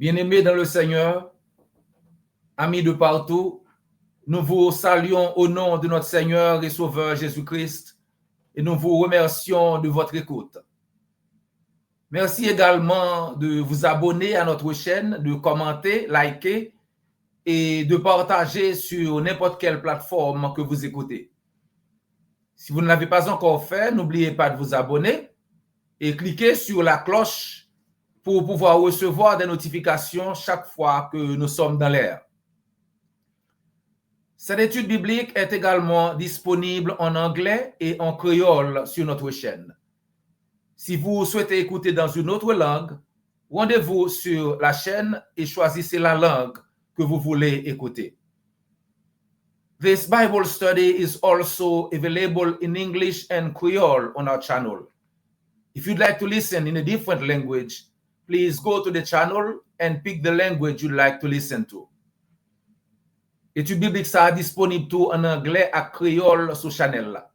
Bien-aimés dans le Seigneur, amis de partout, nous vous saluons au nom de notre Seigneur et Sauveur Jésus-Christ et nous vous remercions de votre écoute. Merci également de vous abonner à notre chaîne, de commenter, liker et de partager sur n'importe quelle plateforme que vous écoutez. Si vous ne l'avez pas encore fait, n'oubliez pas de vous abonner et cliquez sur la cloche pour pouvoir recevoir des notifications chaque fois que nous sommes dans l'air. Cette étude biblique est également disponible en anglais et en créole sur notre chaîne. Si vous souhaitez écouter dans une autre langue, rendez-vous sur la chaîne et choisissez la langue que vous voulez écouter. This Bible study is also available in English and Creole on our channel. If you'd like to listen in a different language, please go to the channel and pick the language you'd like to listen to. Étude biblique ça disponible tout en anglais et créole sur channel là.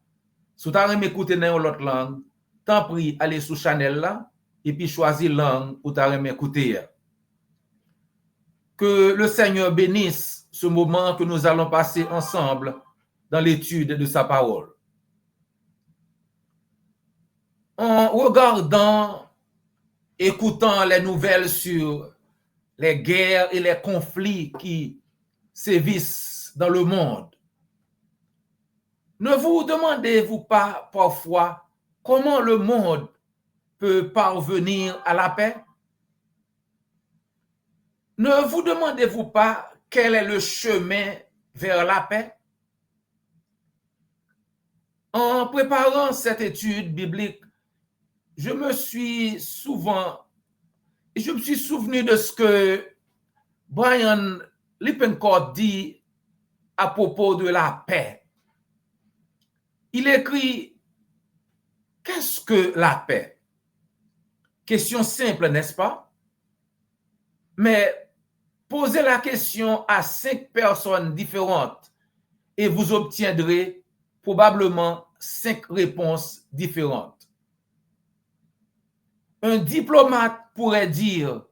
Si vous avez écouté dans l'autre langue, tant pis aller sur channel là et puis choisir langue où vous avez écouté. Que le Seigneur bénisse ce moment que nous allons passer ensemble dans l'étude de sa parole. En regardant, écoutant les nouvelles sur les guerres et les conflits qui sévissent dans le monde, ne vous demandez-vous pas parfois comment le monde peut parvenir à la paix? Ne vous demandez-vous pas quel est le chemin vers la paix? En préparant cette étude biblique, je me suis souvenu de ce que Brian Lippencourt dit à propos de la paix. Il écrit, qu'est-ce que la paix? Question simple, n'est-ce pas? Mais posez la question à 5 personnes différentes et vous obtiendrez probablement 5 réponses différentes. Un diplomate pourrait dire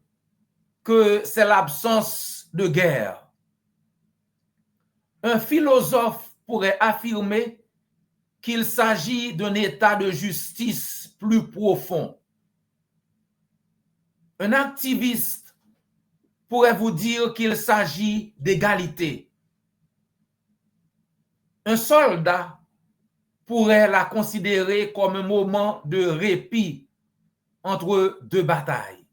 que c'est l'absence de guerre. Un philosophe pourrait affirmer qu'il s'agit d'un état de justice plus profond. Un activiste pourrait vous dire qu'il s'agit d'égalité. Un soldat pourrait la considérer comme un moment de répit entre deux batailles.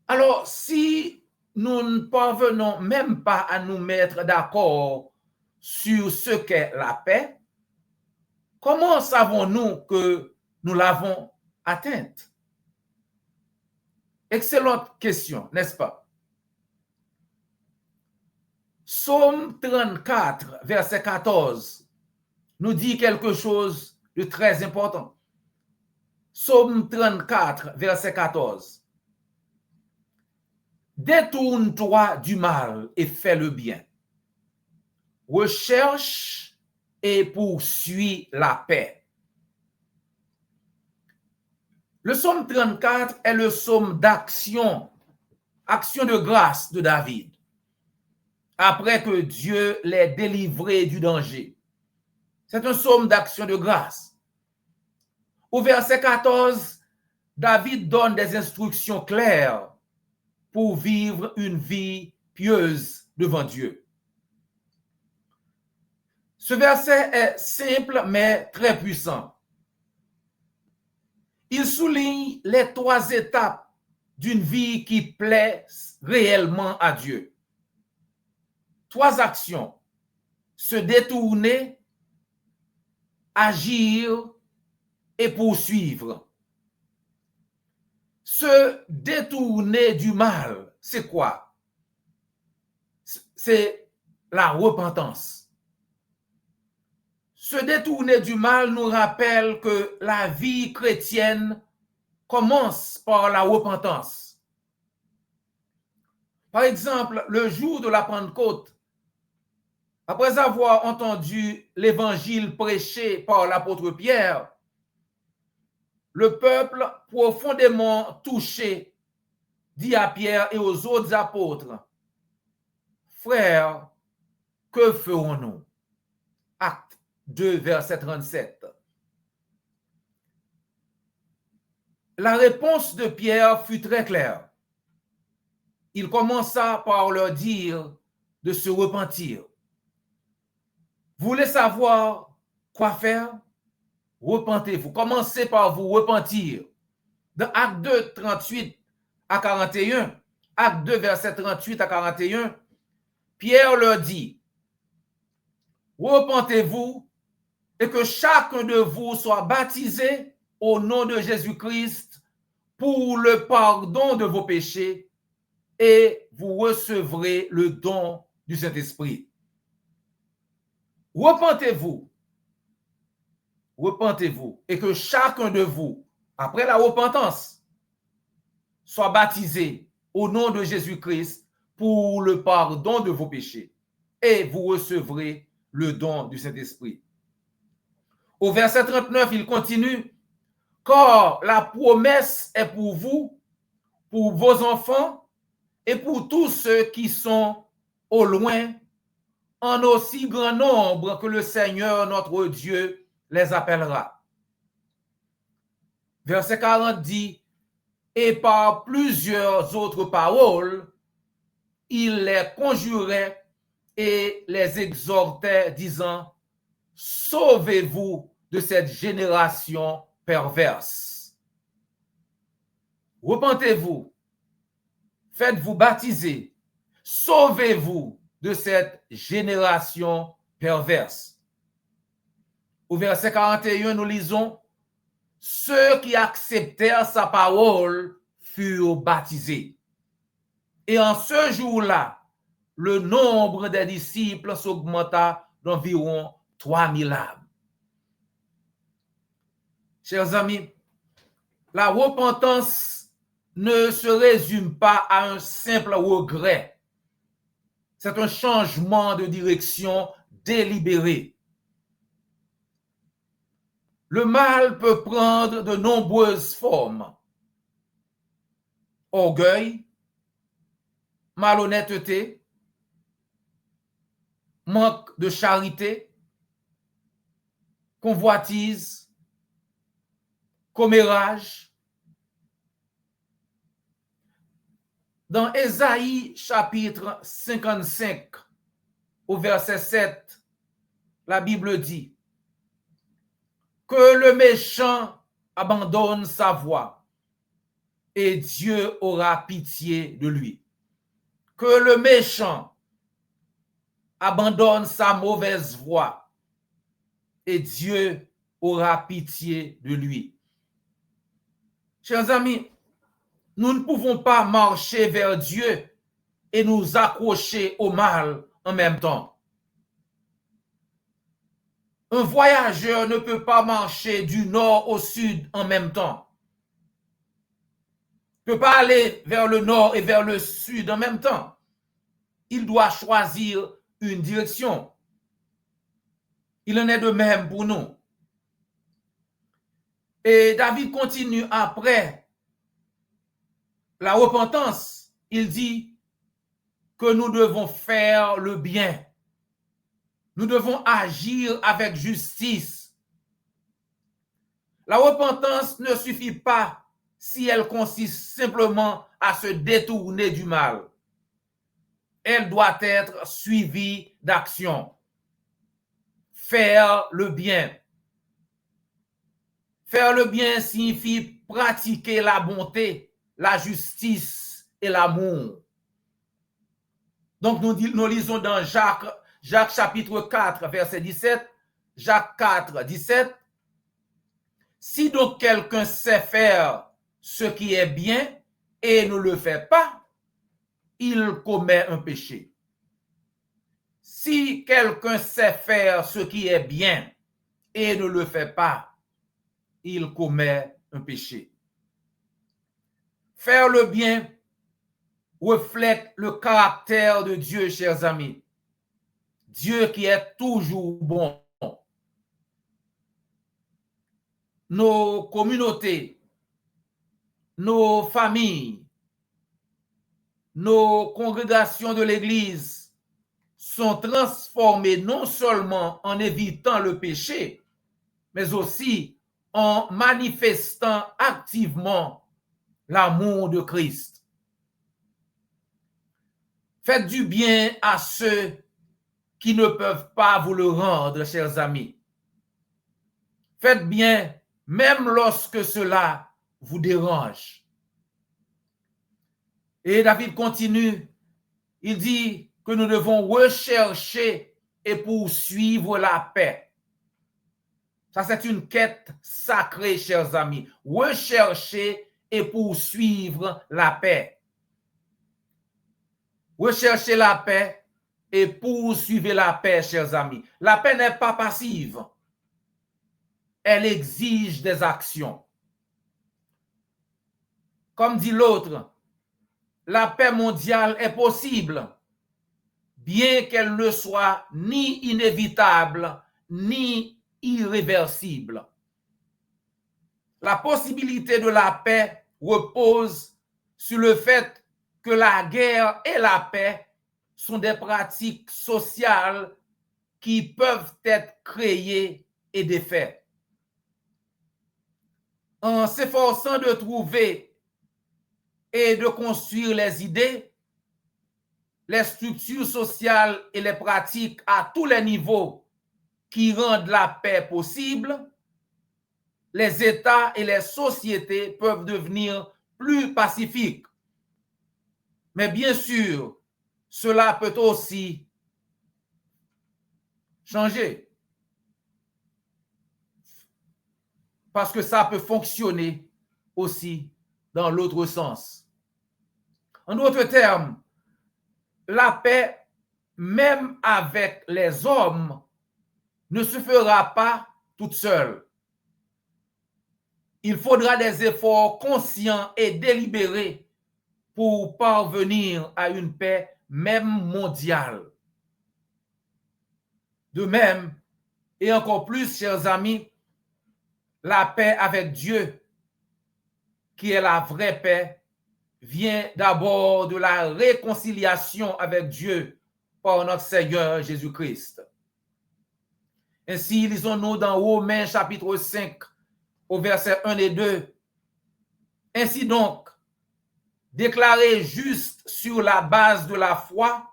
Alors, si nous ne parvenons même pas à nous mettre d'accord sur ce qu'est la paix, comment savons-nous que nous l'avons atteinte? Excellente question, n'est-ce pas? Psaume 34, verset 14, nous dit quelque chose de très important. Psaume 34, verset 14. Détourne-toi du mal et fais le bien. Recherche et poursuis la paix. Le psaume 34 est le psaume d'action, action de grâce de David, après que Dieu l'ait délivré du danger. C'est un psaume d'action de grâce. Au verset 14, David donne des instructions claires pour vivre une vie pieuse devant Dieu. Ce verset est simple mais très puissant. Il souligne les 3 étapes d'une vie qui plaît réellement à Dieu. 3 actions: se détourner, agir et poursuivre. Se détourner du mal, c'est quoi? C'est la repentance. Se détourner du mal nous rappelle que la vie chrétienne commence par la repentance. Par exemple, le jour de la Pentecôte, après avoir entendu l'évangile prêché par l'apôtre Pierre, le peuple profondément touché dit à Pierre et aux autres apôtres, frères, que ferons-nous? Acte 2, verset 37. La réponse de Pierre fut très claire. Il commença par leur dire de se repentir. Vous voulez savoir quoi faire? Repentez-vous. Commencez par vous repentir. Dans Acte 2, 38 à 41, Acte 2, verset 38 à 41, Pierre leur dit, repentez-vous et que chacun de vous soit baptisé au nom de Jésus-Christ pour le pardon de vos péchés et vous recevrez le don du Saint-Esprit. Repentez-vous, repentez-vous et que chacun de vous, après la repentance, soit baptisé au nom de Jésus-Christ pour le pardon de vos péchés et vous recevrez le don du Saint-Esprit. Au verset 39, il continue, car la promesse est pour vous, pour vos enfants et pour tous ceux qui sont au loin, en aussi grand nombre que le Seigneur notre Dieu les appellera. Verset 40 dit, et par plusieurs autres paroles, il les conjurait et les exhortait, disant, sauvez-vous de cette génération perverse. Repentez-vous, faites-vous baptiser, sauvez-vous de cette génération perverse. Au verset 41, nous lisons, ceux qui acceptèrent sa parole furent baptisés. Et en ce jour-là, le nombre des disciples s'augmenta d'environ 3000 âmes. Chers amis, la repentance ne se résume pas à un simple regret. C'est un changement de direction délibéré. Le mal peut prendre de nombreuses formes. Orgueil, malhonnêteté, manque de charité, convoitise, commérage. Dans Ésaïe chapitre 55, au verset 7, la Bible dit que le méchant abandonne sa voie et Dieu aura pitié de lui. Que le méchant abandonne sa mauvaise voie et Dieu aura pitié de lui. Chers amis, nous ne pouvons pas marcher vers Dieu et nous accrocher au mal en même temps. Un voyageur ne peut pas marcher du nord au sud en même temps. Il ne peut pas aller vers le nord et vers le sud en même temps. Il doit choisir une direction. Il en est de même pour nous. Et David continue après la repentance. Il dit que nous devons faire le bien. Nous devons agir avec justice. La repentance ne suffit pas si elle consiste simplement à se détourner du mal. Elle doit être suivie d'action. Faire le bien. Faire le bien signifie pratiquer la bonté, la justice et l'amour. Donc nous lisons dans Jacques chapitre 4, verset 17, Jacques 4, 17, si donc quelqu'un sait faire ce qui est bien et ne le fait pas, il commet un péché. Si quelqu'un sait faire ce qui est bien et ne le fait pas, il commet un péché. Faire le bien reflète le caractère de Dieu, chers amis. Dieu qui est toujours bon. Nos communautés, nos familles, nos congrégations de l'Église sont transformées non seulement en évitant le péché, mais aussi en manifestant activement l'amour de Christ. Faites du bien à ceux qui ne peuvent pas vous le rendre, chers amis. Faites bien même lorsque cela vous dérange. Et David continue, il dit que nous devons rechercher et poursuivre la paix. Ça, c'est une quête sacrée, chers amis. Rechercher et poursuivre la paix. Recherchez la paix et poursuivez la paix, chers amis. La paix n'est pas passive. Elle exige des actions. Comme dit l'autre, la paix mondiale est possible, bien qu'elle ne soit ni inévitable, ni irréversible. La possibilité de la paix repose sur le fait que la guerre et la paix sont des pratiques sociales qui peuvent être créées et défaites. En s'efforçant de trouver et de construire les idées, les structures sociales et les pratiques à tous les niveaux qui rendent la paix possible, les États et les sociétés peuvent devenir plus pacifiques. Mais bien sûr, cela peut aussi changer. Parce que ça peut fonctionner aussi dans l'autre sens. En d'autres termes, la paix, même avec les hommes, ne se fera pas toute seule. Il faudra des efforts conscients et délibérés pour parvenir à une paix même mondiale. De même, et encore plus, chers amis, la paix avec Dieu, qui est la vraie paix, vient d'abord de la réconciliation avec Dieu par notre Seigneur Jésus-Christ. Ainsi, lisons-nous dans Romains chapitre 5, au verset 1 et 2. Ainsi donc, déclarés justes sur la base de la foi,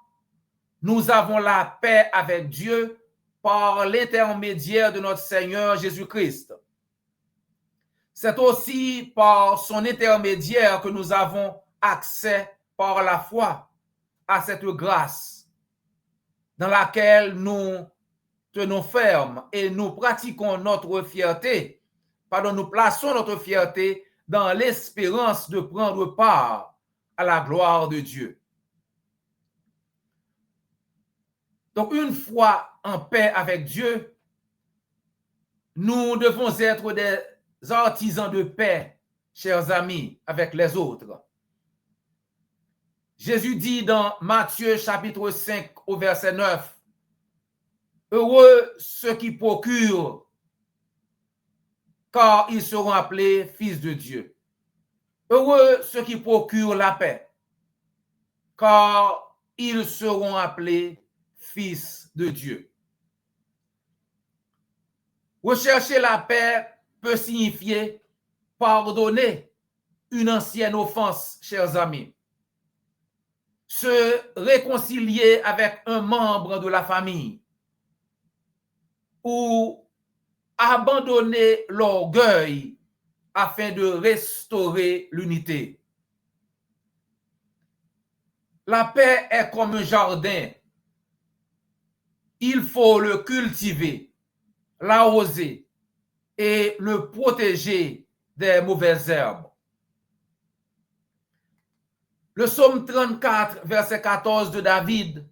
nous avons la paix avec Dieu par l'intermédiaire de notre Seigneur Jésus-Christ. C'est aussi par son intermédiaire que nous avons accès par la foi à cette grâce dans laquelle nous tenons ferme et nous pratiquons notre fierté. Nous plaçons notre fierté dans l'espérance de prendre part à la gloire de Dieu. Donc, une fois en paix avec Dieu, nous devons être des artisans de paix, chers amis, avec les autres. Jésus dit dans Matthieu chapitre 5 au verset 9, « Heureux ceux qui procurent, car ils seront appelés fils de Dieu. Heureux ceux qui procurent la paix, car ils seront appelés fils de Dieu. » Rechercher la paix peut signifier pardonner une ancienne offense, chers amis. Se réconcilier avec un membre de la famille ou abandonner l'orgueil afin de restaurer l'unité. La paix est comme un jardin. Il faut le cultiver, l'arroser et le protéger des mauvaises herbes. Le psaume 34, verset 14 de David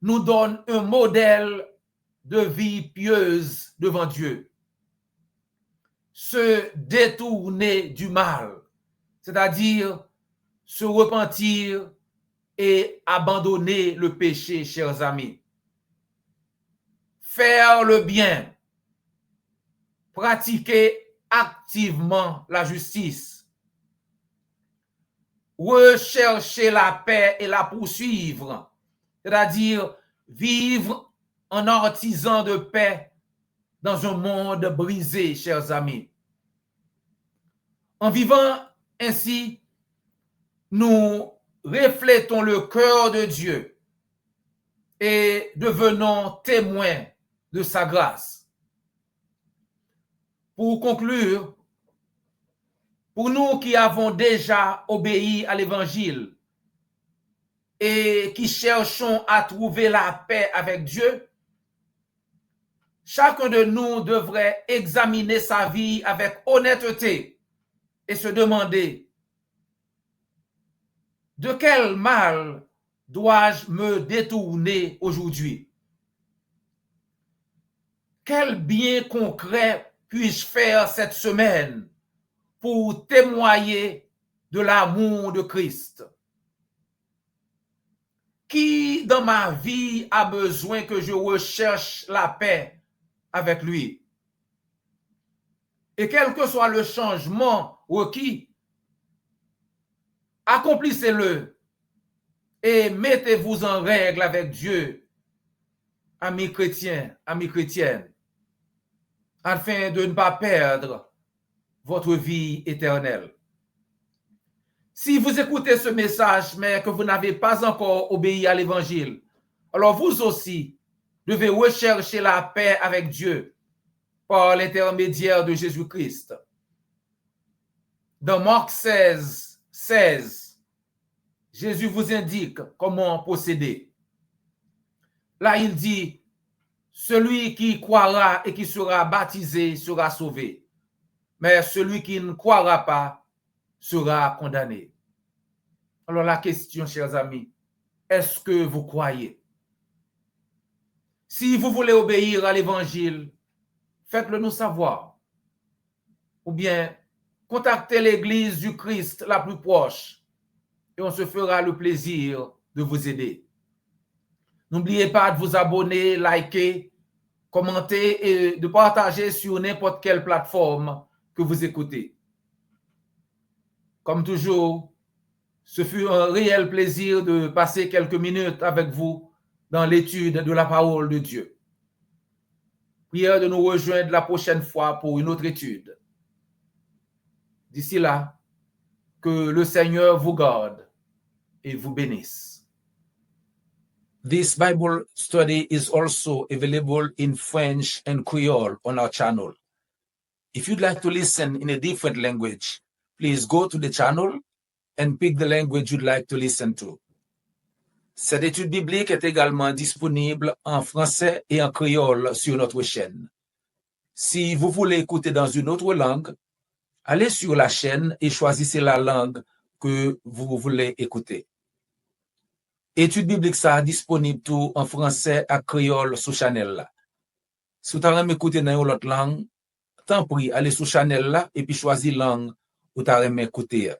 nous donne un modèle de vie pieuse devant Dieu. Se détourner du mal, c'est-à-dire se repentir et abandonner le péché, chers amis. Faire le bien, pratiquer activement la justice, rechercher la paix et la poursuivre, c'est-à-dire vivre en artisan de paix dans un monde brisé, chers amis. En vivant ainsi, nous reflétons le cœur de Dieu et devenons témoins de sa grâce. Pour conclure, pour nous qui avons déjà obéi à l'Évangile et qui cherchons à trouver la paix avec Dieu, chacun de nous devrait examiner sa vie avec honnêteté et se demander: de quel mal dois-je me détourner aujourd'hui? Quel bien concret puis-je faire cette semaine pour témoigner de l'amour de Christ? Qui dans ma vie a besoin que je recherche la paix avec lui? Et quel que soit le changement requis, accomplissez-le et mettez-vous en règle avec Dieu, amis chrétiens, amis chrétiennes, afin de ne pas perdre votre vie éternelle. Si vous écoutez ce message, mais que vous n'avez pas encore obéi à l'Évangile, alors vous aussi devez rechercher la paix avec Dieu par l'intermédiaire de Jésus-Christ. Dans Marc 16, 16, Jésus vous indique comment procéder. Là, il dit: celui qui croira et qui sera baptisé sera sauvé, mais celui qui ne croira pas sera condamné. Alors la question, chers amis, est-ce que vous croyez? Si vous voulez obéir à l'Évangile, faites-le nous savoir. Ou bien, contactez l'Église du Christ la plus proche et on se fera le plaisir de vous aider. N'oubliez pas de vous abonner, liker, commenter et de partager sur n'importe quelle plateforme que vous écoutez. Comme toujours, ce fut un réel plaisir de passer quelques minutes avec vous dans l'étude de la parole de Dieu. Prière de nous rejoindre la prochaine fois pour une autre étude. D'ici là, que le Seigneur vous garde et vous bénisse. This Bible study is also available in French and Creole on our channel. If you'd like to listen in a different language, please go to the channel and pick the language you'd like to listen to. Cette étude biblique est également disponible en français et en créole sur notre chaîne. Si vous voulez écouter dans une autre langue, allez sur la chaîne et choisissez la langue que vous voulez écouter. Étude biblique ça disponible tout en français et créole sur channel là. Si vous avez écouter dans une autre langue, tant pis, allez sur channel là et puis choisissez langue où vous avez écouter.